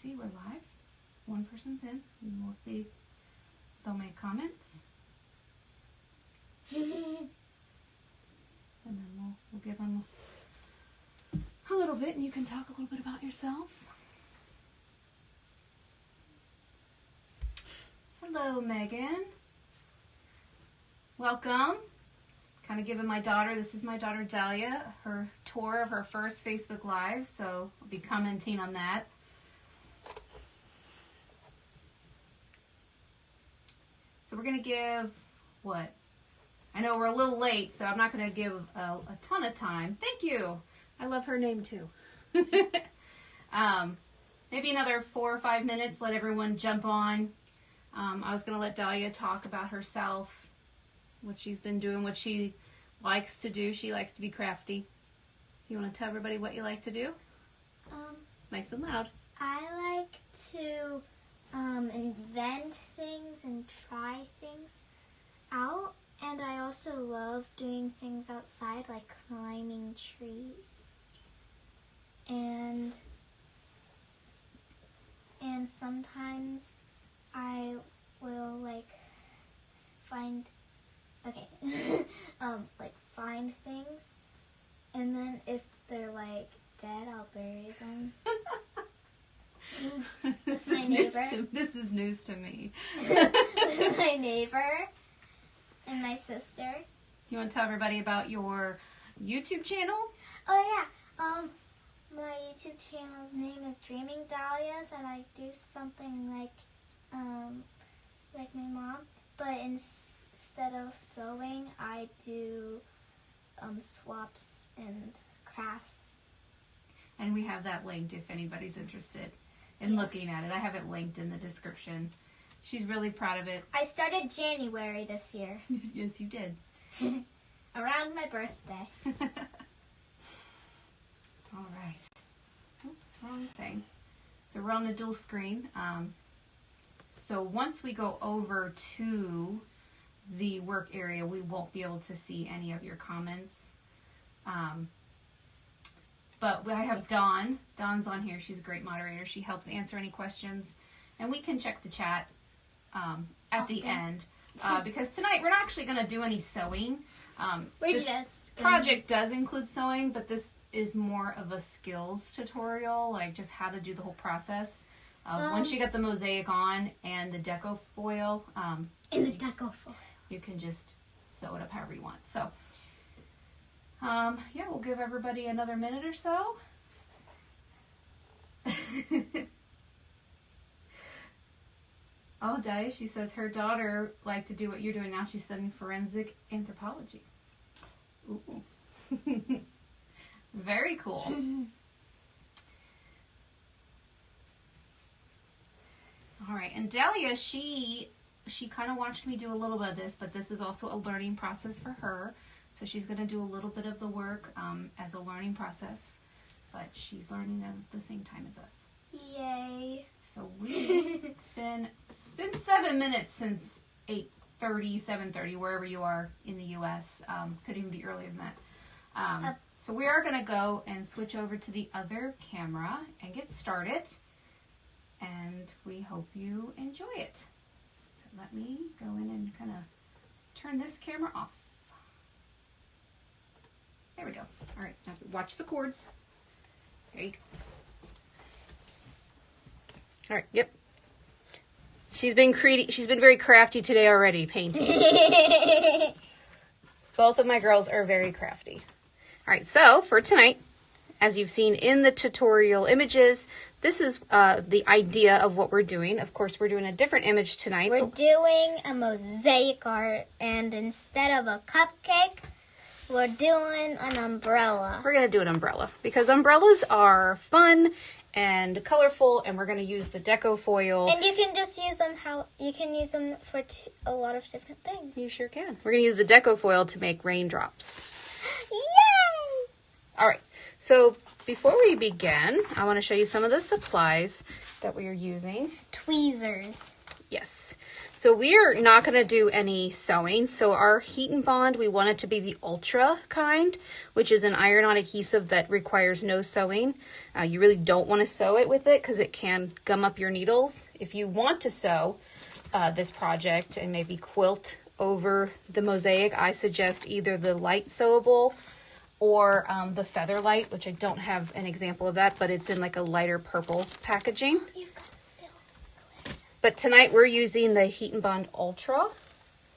see, we're live. One person's in, and we'll see if they'll make comments. And then we'll give them a little bit, and you can talk a little bit about yourself. Hello, Megan. Welcome. Kind of giving my daughter, this is my daughter Dahlia, her tour of her first Facebook Live, so I'll be commenting on that. So we're going to give, what? I know we're a little late, so I'm not going to give a ton of time. Thank you. I love her name too. Maybe another 4 or 5 minutes, let everyone jump on. I was going to let Dahlia talk about herself, what she's been doing, what she likes to do. She likes to be crafty. You want to tell everybody what you like to do? Nice and loud. I like to invent things and try things out. And I also love doing things outside, like climbing trees. And sometimes I will find find things, and then if they're dead, I'll bury them. That's my neighbor. This is news to me. My neighbor and my sister. You want to tell everybody about your YouTube channel? Oh yeah. My YouTube channel's name is Dreaming Dahlias, and I do something like my mom, but instead of sewing, I do swaps and crafts. And we have that linked if anybody's interested in looking at it. I have it linked in the description. She's really proud of it. I started January this year. Yes, you did. Around my birthday. All right. Oops, wrong thing. So we're on the dual screen. So once we go over to the work area, we won't be able to see any of your comments. But I have Dawn. Dawn's on here. She's a great moderator. She helps answer any questions. And we can check the chat at the end. Because tonight we're not actually going to do any sewing. This project does include sewing, but this is more of a skills tutorial, like just how to do the whole process. Once you get the mosaic on and the deco foil, you can just sew it up however you want. So, yeah, we'll give everybody another minute or so. Oh, Dahlia, she says her daughter liked to do what you're doing now. She's studying forensic anthropology. Ooh. Very cool. All right, and Dahlia, she kind of watched me do a little bit of this, but this is also a learning process for her. So she's going to do a little bit of the work as a learning process, but she's learning at the same time as us. Yay. So it's been 7 minutes since 8:30, 7:30, wherever you are in the U.S. Could even be earlier than that. So we are going to go and switch over to the other camera and get started. And we hope you enjoy it. So let me go in and kind of turn this camera off. There we go. All right, now watch the cords. There you go. All right, yep. She's been very crafty today already, painting. Both of my girls are very crafty. All right, so for tonight, as you've seen in the tutorial images, this is the idea of what we're doing. Of course, we're doing a different image tonight. We're doing a mosaic art, and instead of a cupcake, we're doing an umbrella. We're going to do an umbrella because umbrellas are fun and colorful, and we're going to use the deco foil. And you can just use them for a lot of different things. You sure can. We're going to use the deco foil to make raindrops. Yay! All right. So before we begin, I want to show you some of the supplies that we are using. Tweezers. Yes. So we are not going to do any sewing. So our HeatnBond, we want it to be the Ultra kind, which is an iron-on adhesive that requires no sewing. You really don't want to sew it with it because it can gum up your needles. If you want to sew this project and maybe quilt over the mosaic, I suggest either the light sewable or the Feather Light, which I don't have an example of that, but it's in like a lighter purple packaging. You've got silk. But tonight we're using the HeatnBond Ultra.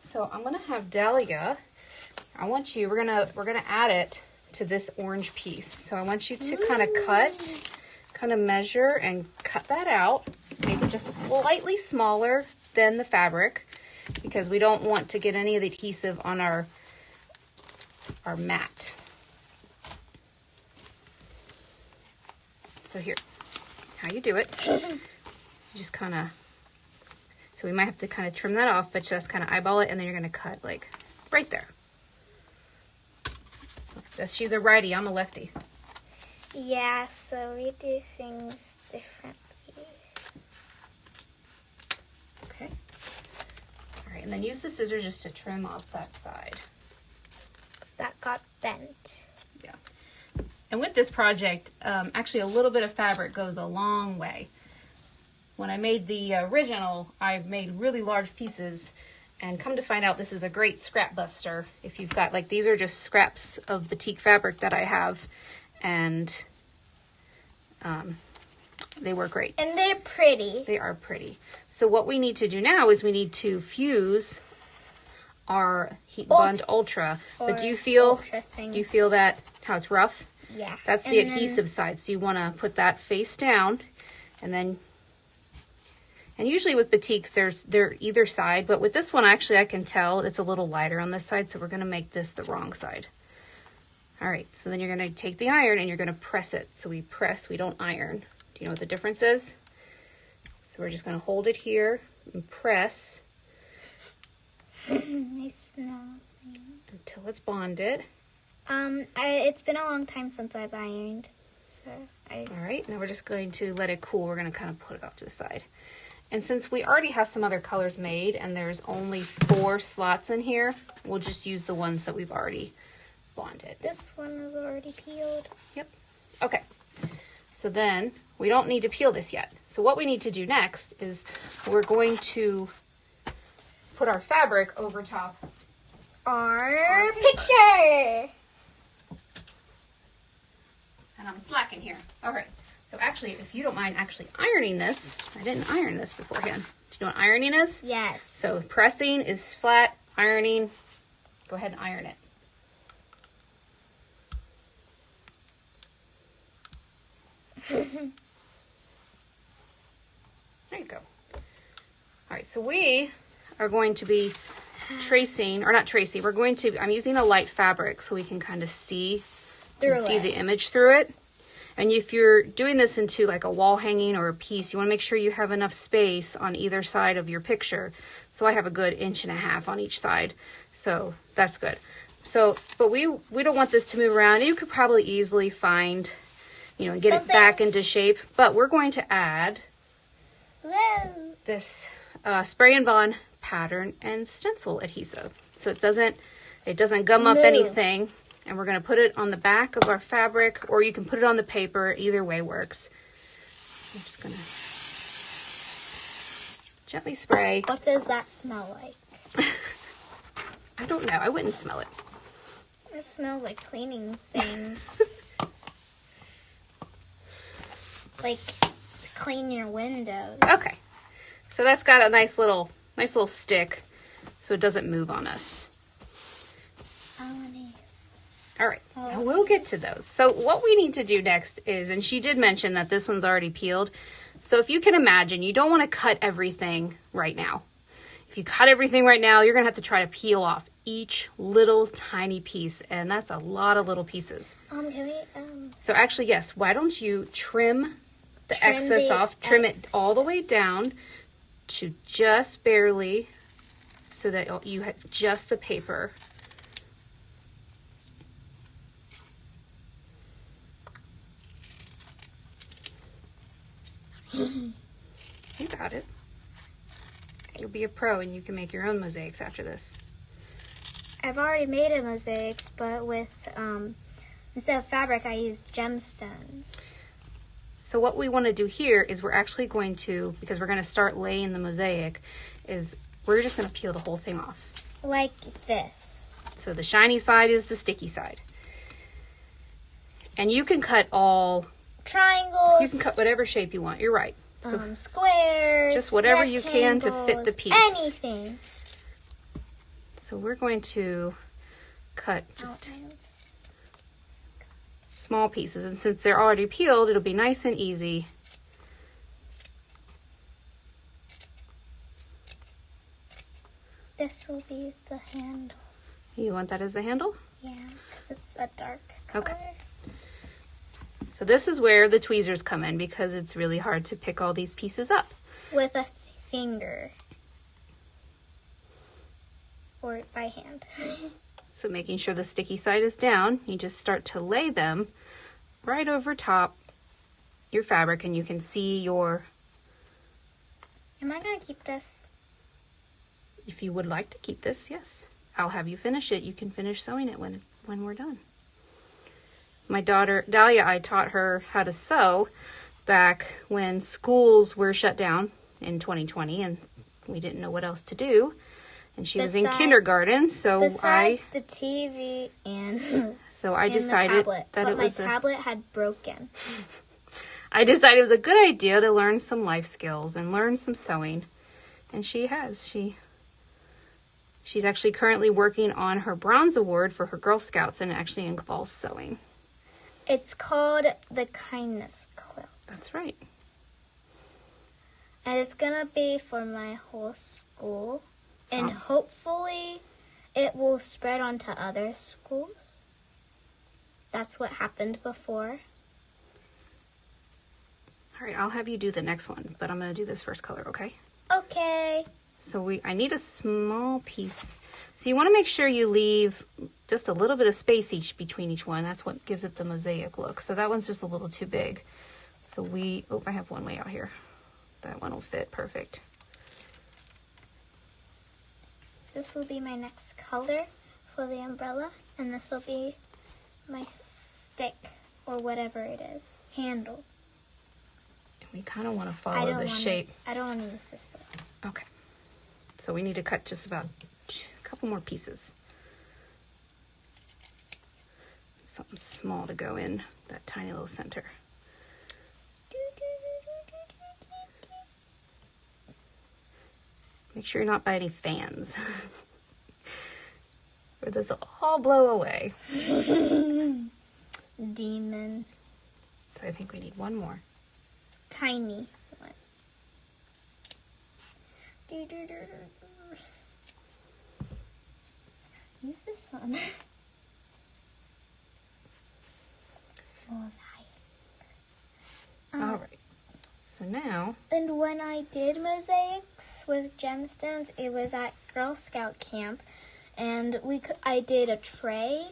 So I'm gonna have Dahlia, we're gonna add it to this orange piece. So I want you to kind of measure and cut that out. Make it just slightly smaller than the fabric because we don't want to get any of the adhesive on our mat. So here, how you do it. So just kind of, so we might have to kind of trim that off, but just kind of eyeball it, and then you're going to cut like right there. She's a righty, I'm a lefty. Yeah, so we do things differently. Okay. All right, and then use the scissors just to trim off that side. That got bent. Yeah. And with this project, actually a little bit of fabric goes a long way. When I made the original, I made really large pieces, and come to find out this is a great scrap buster. If you've got, like, these are just scraps of batik fabric that I have, and they work great. And they're pretty. They are pretty. So what we need to do now is we need to fuse our HeatnBond Ultra. But do you feel that how it's rough? Yeah. That's the adhesive side. So you want to put that face down, and usually with batiks they're either side, but with this one actually I can tell it's a little lighter on this side, so we're going to make this the wrong side. All right, so then you're going to take the iron and you're going to press it. So we press, we don't iron. Do you know what the difference is? So we're just going to hold it here and press. I smell it. Until it's bonded. It's been a long time since I've ironed, so All right, now we're just going to let it cool. We're going to kind of put it off to the side. And since we already have some other colors made and there's only 4 slots in here, we'll just use the ones that we've already bonded. This one is already peeled. Yep. Okay. So then we don't need to peel this yet. So what we need to do next is we're going to put our fabric over top Our picture. And I'm slacking here. All right. So actually, if you don't mind actually ironing this, I didn't iron this beforehand. Do you know what ironing is? Yes. So pressing is flat, ironing, go ahead and iron it. There you go. All right, so we are going to be tracing, or not tracing, we're going to, I'm using a light fabric so we can kind of see the image through it. And if you're doing this into like a wall hanging or a piece, you want to make sure you have enough space on either side of your picture. So I have a good 1.5 inches on each side. So that's good. So, but we don't want this to move around. You could probably easily find, you know, and get it back into shape. But we're going to add this SpraynBond pattern and stencil adhesive. So it doesn't gum up anything. And we're going to put it on the back of our fabric, or you can put it on the paper. Either way works. I'm just going to gently spray. What does that smell like? I don't know. I wouldn't smell it. It smells like cleaning things. Like to clean your windows. Okay. So that's got a nice little stick so it doesn't move on us. All right, now we'll get to those. So what we need to do next is, and she did mention that this one's already peeled. So if you can imagine, you don't want to cut everything right now. If you cut everything right now, you're going to have to try to peel off each little tiny piece, and that's a lot of little pieces. Can we, So actually, yes, why don't you trim the excess off, trim it all the way down to just barely, so that you have just the paper. You got it. You be a pro and you can make your own mosaics after this. I've already made a mosaics, but with instead of fabric, I used gemstones. So what we want to do here is we're actually going to, because we're going to start laying the mosaic, is we're just going to peel the whole thing off. Like this. So the shiny side is the sticky side. And you can cut all... triangles. You can cut whatever shape you want. You're right. So squares. just whatever you can to fit the piece. Anything. So we're going to cut just small pieces. And since they're already peeled, it'll be nice and easy. This will be the handle. You want that as the handle? Yeah, because it's a dark color. Okay. So this is where the tweezers come in because it's really hard to pick all these pieces up. With a finger. Or by hand. So making sure the sticky side is down, you just start to lay them right over top your fabric and you can see your... Am I going to keep this? If you would like to keep this, yes. I'll have you finish it. You can finish sewing it when we're done. My daughter, Dahlia, I taught her how to sew back when schools were shut down in 2020 and we didn't know what else to do. And she was in kindergarten, so besides the TV and so I decided that it was my tablet had broken. I decided it was a good idea to learn some life skills and learn some sewing. And she has. She's actually currently working on her bronze award for her Girl Scouts and it actually involves sewing. It's called the Kindness Quilt. That's right. And it's going to be for my whole school. And hopefully it will spread onto other schools. That's what happened before. All right, I'll have you do the next one, but I'm going to do this first color, okay? Okay. So I need a small piece. So you want to make sure you leave just a little bit of space between each one. That's what gives it the mosaic look. So that one's just a little too big. So I have one way out here. That one will fit perfect. This will be my next color for the umbrella. And this will be my stick or whatever it is. Handle. We kind of want to follow the shape. I don't want to use this one. Okay. So we need to cut just about a couple more pieces. Something small to go in that tiny little center. Make sure you're not by any fans. Or this will all blow away. Demon. So I think we need one more. Tiny one. Use this one. All right. So now. And when I did mosaics with gemstones, it was at Girl Scout camp, and I did a tray,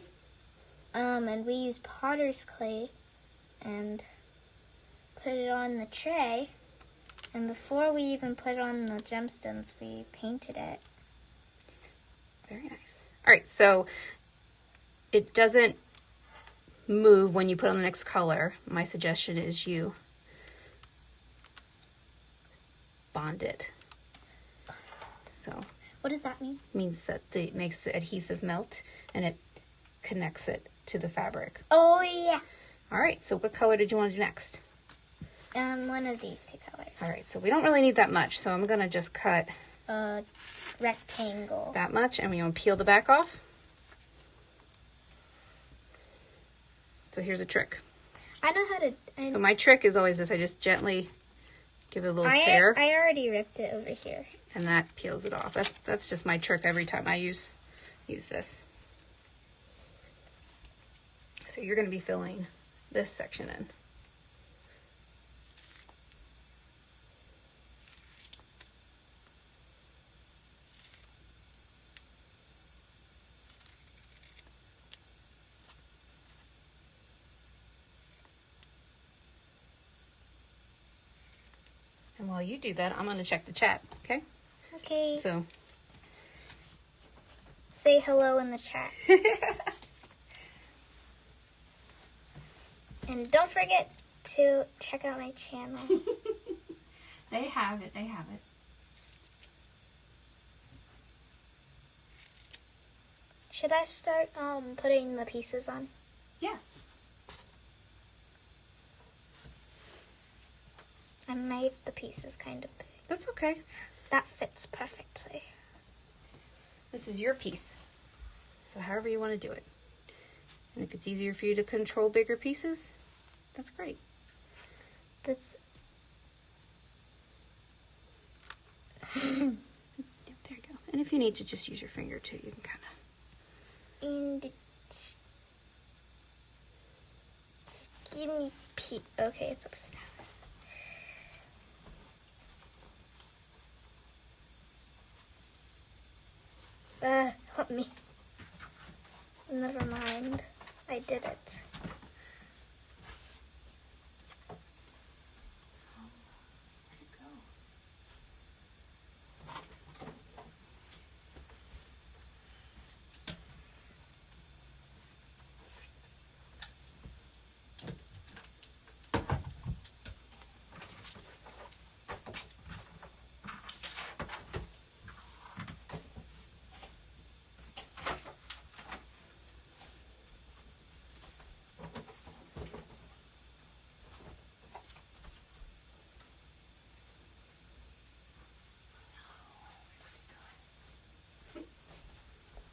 and we used potter's clay, and put it on the tray. And before we even put on the gemstones, we painted it. Very nice. All right, so it doesn't move when you put on the next color. My suggestion is you bond it. So what does that mean? It means that it makes the adhesive melt and it connects it to the fabric. Oh, yeah. All right, so what color did you want to do next? One of these two colors. All right, so we don't really need that much, so I'm going to just cut a rectangle. That much, and we want to peel the back off. So here's a trick. I know how to... So my trick is always this. I just gently give it a little tear. I already ripped it over here. And that peels it off. That's just my trick every time I use this. So you're going to be filling this section in. And while you do that, I'm going to check the chat, okay? Okay. Okay. So say hello in the chat. And don't forget to check out my channel. They have it. They have it. Should I start putting the pieces on? Yes. I made the pieces kind of big. That's okay. That fits perfectly. This is your piece. So however you want to do it. And if it's easier for you to control bigger pieces, that's great. That's... Yep, there you go. And if you need to just use your finger too, you can kind of... And skinny pea. Okay, it's upside down. Help me. Never mind. I did it.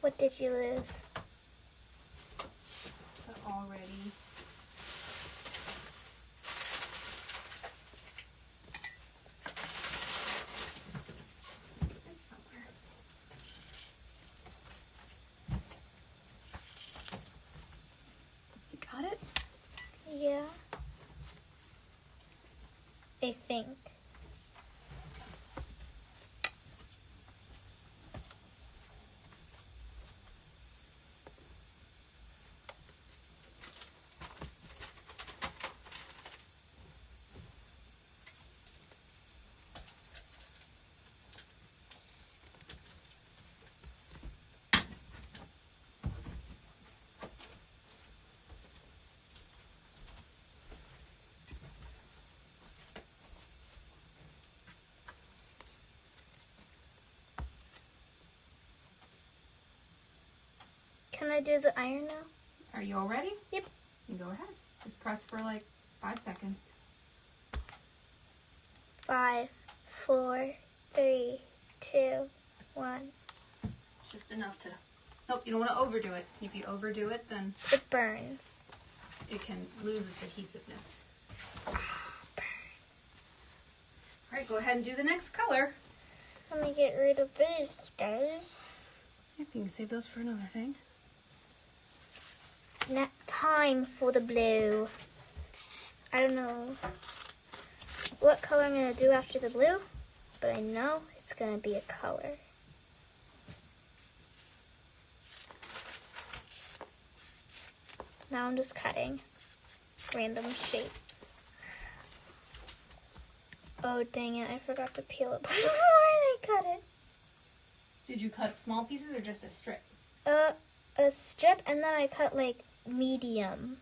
What did you lose? Already. It's somewhere. You got it? Yeah. I think. Can I do the iron now? Are you all ready? Yep. You go ahead. Just press for like 5 seconds. 5, 4, 3, 2, 1. Just enough to... Nope, you don't want to overdo it. If you overdo it, then It burns. it can lose its adhesiveness. All right, go ahead and do the next color. Let me get rid of these guys. Yep, you can save those for another thing. Now, time for the blue. I don't know what color I'm going to do after the blue, but I know it's going to be a color. Now I'm just cutting random shapes. Oh, dang it. I forgot to peel it before I cut it. Did you cut small pieces or just a strip? A strip, and then I cut, like, medium.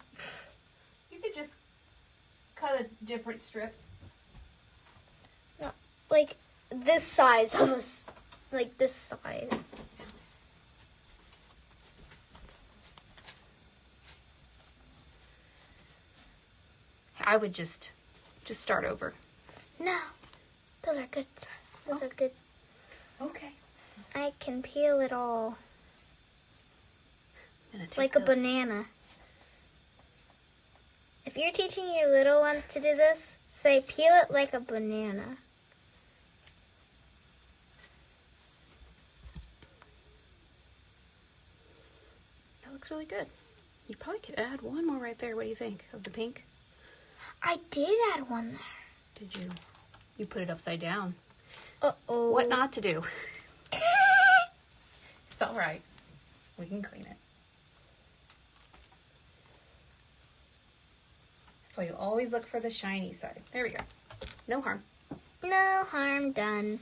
You could just cut a different strip. No, like, this size of like, this size. I would just start over. No, those are good. Those are good. Okay. I can peel it all. Like a those. banana. If you're teaching your little ones to do this, say peel it like a banana. That looks really good. You probably could add one more right there. What do you think of the pink? I did add one there. Did you? You put it upside down. Uh-oh. What not to do? It's all right. We can clean it. That's why you always look for the shiny side. There we go. No harm. No harm done.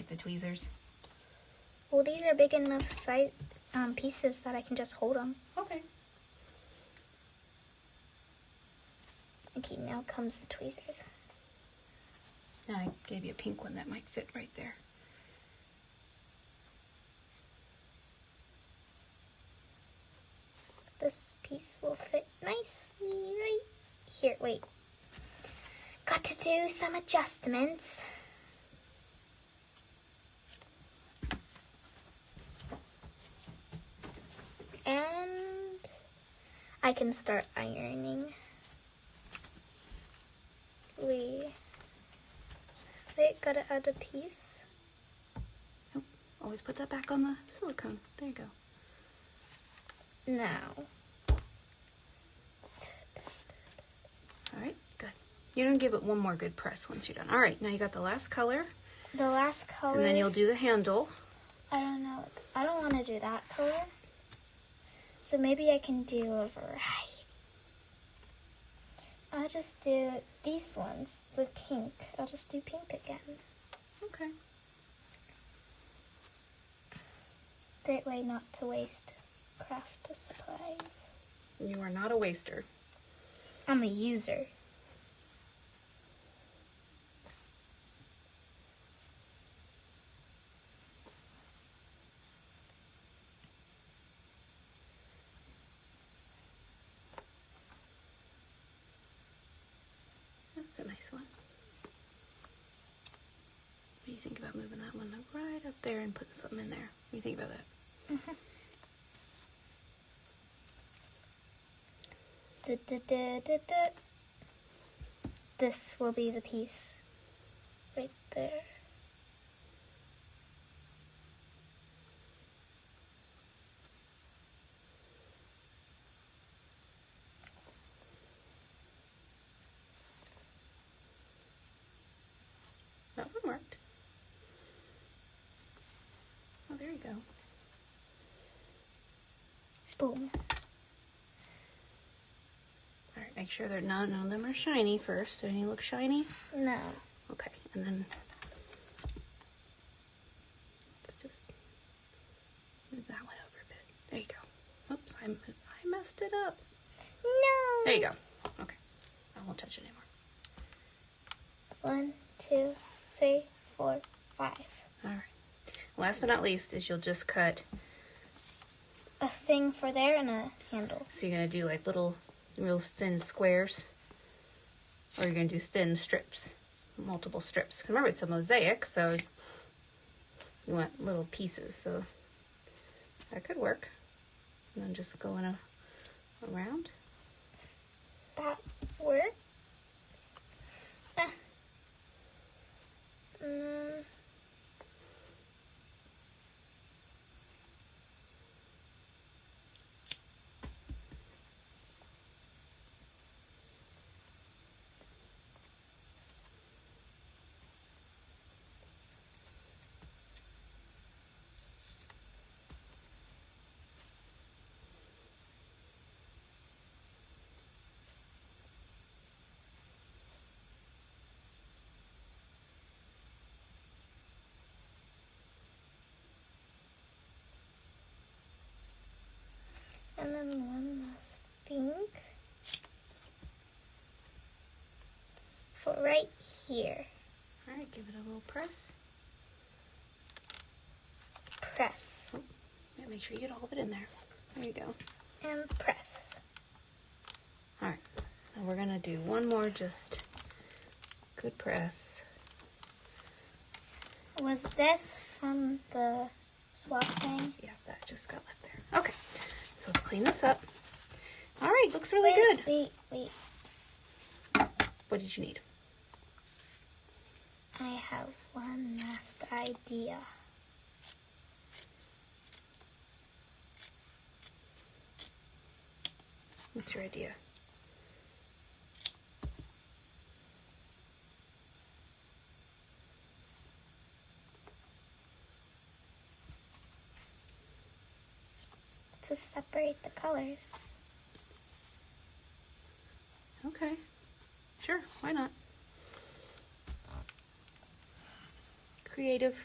like the tweezers? Well, these are big enough size pieces that I can just hold them. Okay. Okay, now comes the tweezers. Now I gave you a pink one that might fit right there. This piece will fit nicely right here. Wait. Got to do some adjustments. And I can start ironing. Wait, gotta add a piece. Oh, always put that back on the silicone. There you go. Now. All right, good. You're gonna give it one more good press once you're done. All right, now you got the last color. The last color. And then you'll do the handle. I don't know. I don't want to do that color. So maybe I can do a variety. I'll just do these ones, the pink. I'll just do pink again. Okay. Great way not to waste craft supplies. You are not a waster. I'm a user. That's a nice one. What do you think about moving that one right up there and putting something in there? What do you think about that? This will be the piece right there. That one worked. Oh, there you go. Boom. All right, make sure none of them are shiny first. Do any look shiny? No. Okay, and then let's just move that one over a bit. There you go. Oops, I messed it up. No. There you go. Okay, I won't touch it anymore. 1, 2, 3, 4, 5. All right. Last but not least is you'll just cut. A thing for there and a handle. So you're gonna do like little, real thin squares, or you're gonna do thin strips, multiple strips. Remember, it's a mosaic, so you want little pieces. So that could work. And then just go in around. That works. And then one last thing for right here. All right, give it a little press. Press. Oh, yeah, make sure you get all of it in there. There you go. And press. All right, now we're gonna do one more, just good press. Was this from the swap thing? Yeah, that just got left there. Okay, so let's clean this up. All right, looks really good. Wait. What did you need? I have one last idea. What's your idea? To separate the colors. Okay, sure, why not? Creative.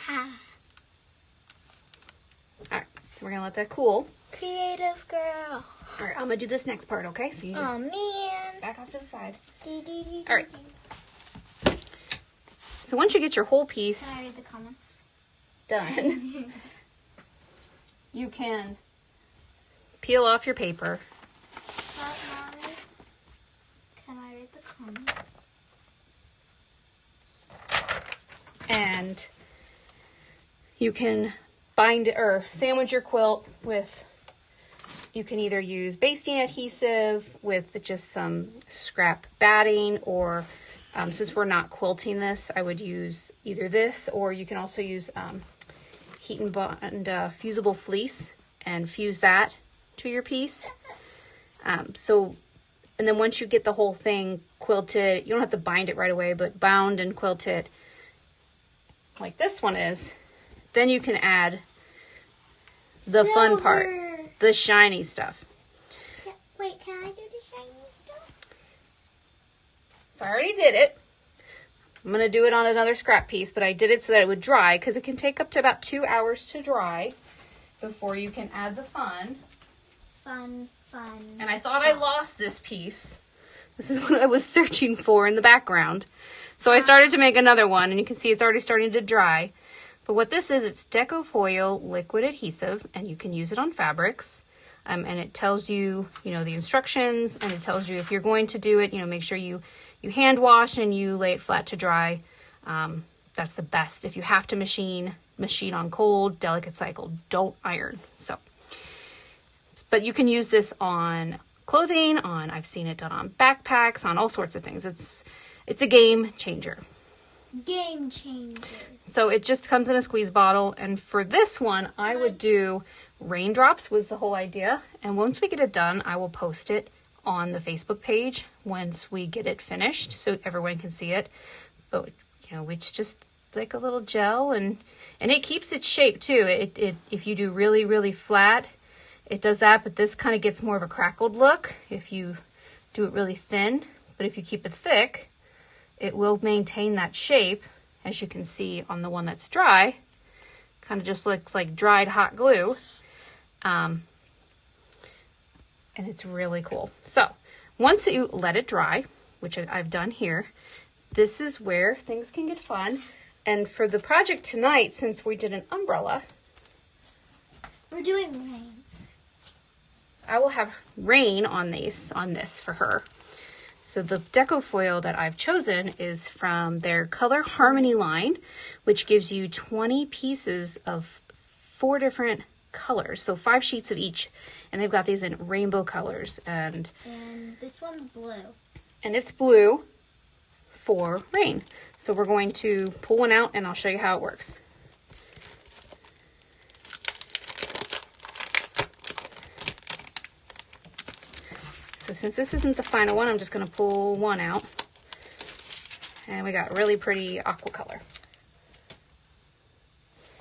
Ha. All right, so we're gonna let that cool. Creative girl. All right, I'm gonna do this next part, okay? So you just Oh man. back off to the side. All All right. So once you get your whole piece Can I read the comments? done, you can peel off your paper. Mommy, can I read the comments? And you can bind or sandwich your quilt with, you can either use basting adhesive with just some scrap batting, or since we're not quilting this, I would use either this, or you can also use HeatnBond fusible fleece and fuse that to your piece. And then once you get the whole thing quilted, you don't have to bind it right away, but bound and quilted like this one is, then you can add the fun part, the shiny stuff. Wait, can I do the shiny stuff? So I already did it. I'm going to do it on another scrap piece, but I did it so that it would dry, because it can take up to about 2 hours to dry before you can add the fun. Fun. And I thought I lost this piece. This is what I was searching for in the background. So I started to make another one, and you can see it's already starting to dry. But what this is, it's Deco foil liquid adhesive, and you can use it on fabrics. And it tells you, the instructions, and it tells you if you're going to do it, make sure you hand wash and you lay it flat to dry. That's the best. If you have to machine on cold, delicate cycle, don't iron. But you can use this on clothing, I've seen it done on backpacks, on all sorts of things. It's a game changer. Game changer. So it just comes in a squeeze bottle. And for this one, I would do raindrops was the whole idea. And once we get it done, I will post it on the Facebook page once we get it finished so everyone can see it. But, it's just like a little gel, and it keeps its shape too. It if you do really, really flat, it does that, but this kind of gets more of a crackled look if you do it really thin. But if you keep it thick, it will maintain that shape, as you can see on the one that's dry. Kind of just looks like dried hot glue. And it's really cool. So once you let it dry, which I've done here, this is where things can get fun. And for the project tonight, since we did an umbrella, we're doing rain. I will have rain on this for her. So the Deco foil that I've chosen is from their Color Harmony line, which gives you 20 pieces of 4 different colors. So 5 sheets of each. And they've got these in rainbow colors. And this one's blue. And it's blue for rain. So we're going to pull one out and I'll show you how it works. So since this isn't the final one, I'm just going to pull one out. And we got really pretty aqua color.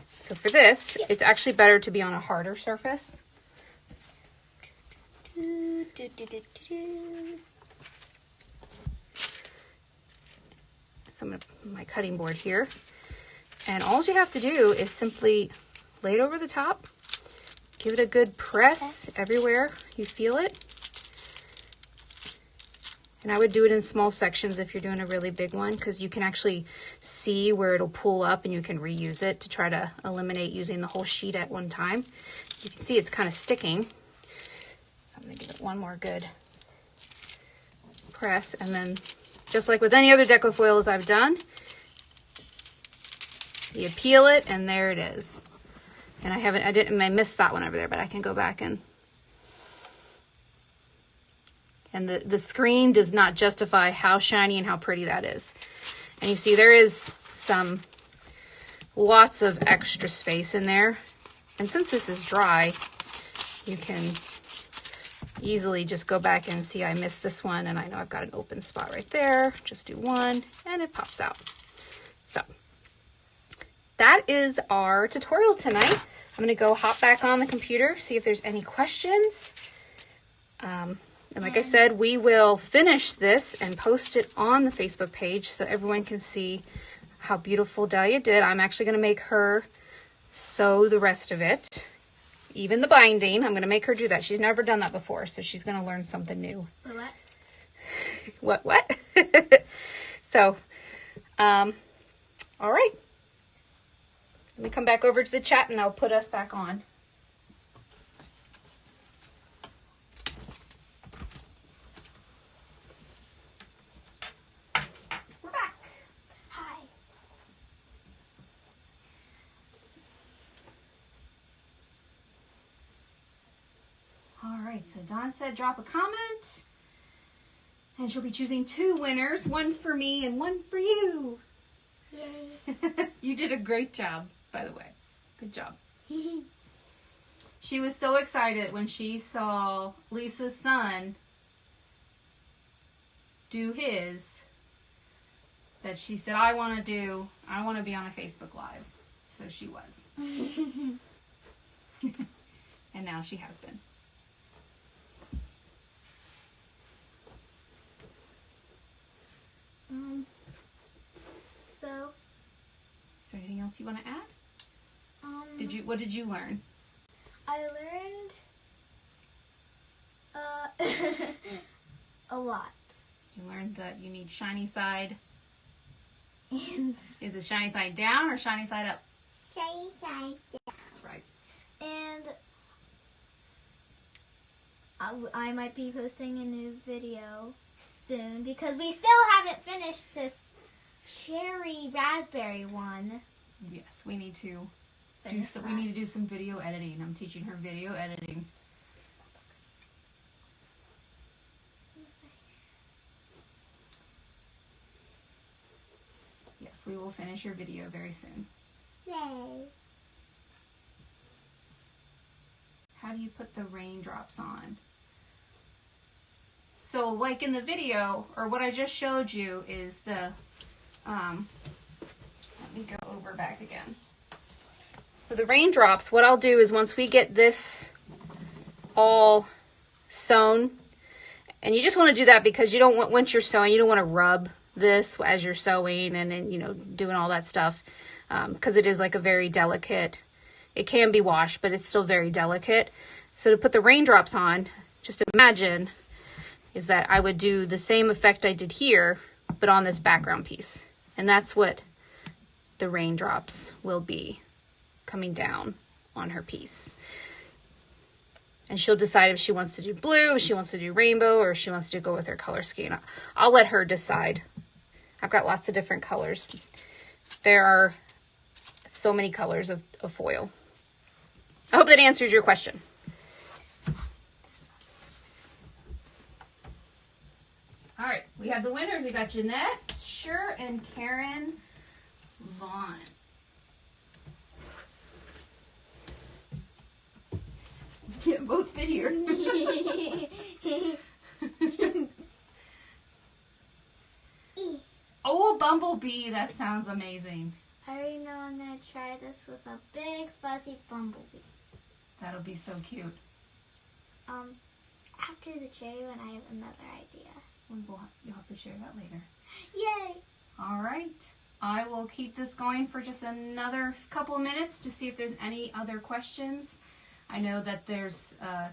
So for this, it's actually better to be on a harder surface. So I'm going to put my cutting board here. And all you have to do is simply lay it over the top. Give it a good press everywhere you feel it. And I would do it in small sections if you're doing a really big one, because you can actually see where it'll pull up and you can reuse it to try to eliminate using the whole sheet at one time. You can see it's kind of sticking. So I'm going to give it one more good press. And then just like with any other Deco foils I've done, you peel it and there it is. And I missed that one over there, but I can go back and the screen does not justify how shiny and how pretty that is. And you see there is lots of extra space in there. And since this is dry, you can easily just go back and see I missed this one, and I know I've got an open spot right there. Just do one and it pops out. So that is our tutorial tonight. I'm going to go hop back on the computer, see if there's any questions. And like I said, we will finish this and post it on the Facebook page so everyone can see how beautiful Dahlia did. I'm actually going to make her sew the rest of it. Even the binding, I'm going to make her do that. She's never done that before, so she's going to learn something new. What? What? So, all right. Let me come back over to the chat and I'll put us back on. We're back. Hi. All right, so Dawn said drop a comment. And she'll be choosing 2 winners, one for me and one for you. Yay. You did a great job, by the way. Good job. She was so excited when she saw Lisa's son do his that she said, I want to be on a Facebook Live. So she was. And now she has been. So, Is there anything else you want to add? What did you learn? I learned a lot. You learned that you need shiny side. And Is it shiny side down or shiny side up? shiny side down. That's right. And I might be posting a new video soon because we still haven't finished this cherry raspberry one. Yes, we need to do some video editing. I'm teaching her video editing. Yes, we will finish your video very soon. Yay. How do you put the raindrops on? So like in the video, or what I just showed you is the, let me go over back again. So the raindrops, what I'll do is once we get this all sewn, and you just want to do that because you don't want, once you're sewing, you don't want to rub this as you're sewing and then, you know, doing all that stuff, because it is like a very delicate, it can be washed, but it's still very delicate. So to put the raindrops on, just imagine is that I would do the same effect I did here, but on this background piece. And that's what the raindrops will be coming down on her piece. And she'll decide if she wants to do blue, if she wants to do rainbow, or if she wants to go with her color scheme. I'll let her decide. I've got lots of different colors. There are so many colors of foil. I hope that answers your question. All right, we have the winners. We got Jeanette Schur and Karen Vaughn. Get both fit here. Oh, bumblebee, that sounds amazing. I already know I'm going to try this with a big fuzzy bumblebee. That'll be so cute. After the cherry one, I have another idea. You'll have to share that later. Yay! All right. I will keep this going for just another couple of minutes to see if there's any other questions. I know that there's a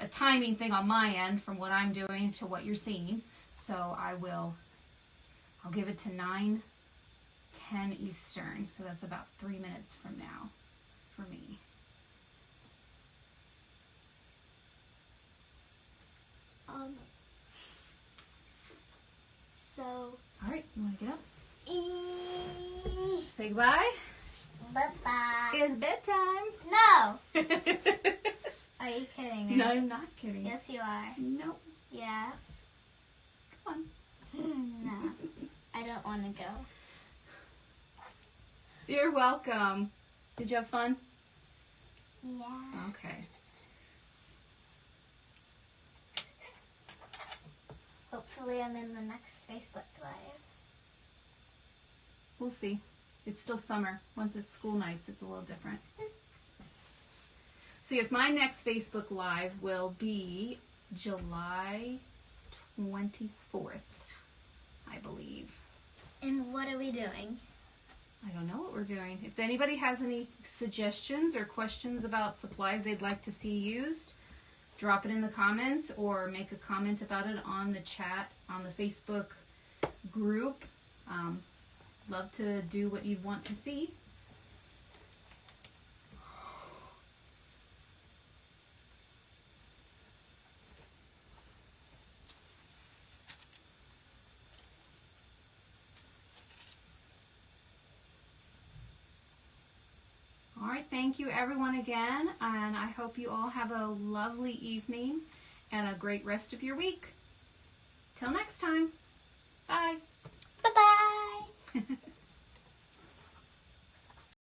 timing thing on my end from what I'm doing to what you're seeing. So I'll give it to 9:10 Eastern. So that's about 3 minutes from now for me. So. All right, you want to get up? Say goodbye. Bye-bye. It's bedtime. No! Are you kidding me? No, I'm not kidding. Yes, you are. Nope. Yes. Come No. I don't want to go. You're welcome. Did you have fun? Yeah. Okay. Hopefully I'm in the next Facebook Live. We'll see. It's still summer. Once it's school nights, it's a little different. So yes, my next Facebook Live will be July 24th, I believe. And what are we doing? I don't know what we're doing. If anybody has any suggestions or questions about supplies they'd like to see used, drop it in the comments or make a comment about it on the chat on the Facebook group. Love to do what you'd want to see. All right, thank you everyone again, and I hope you all have a lovely evening and a great rest of your week. Till next time. Bye. Bye-bye.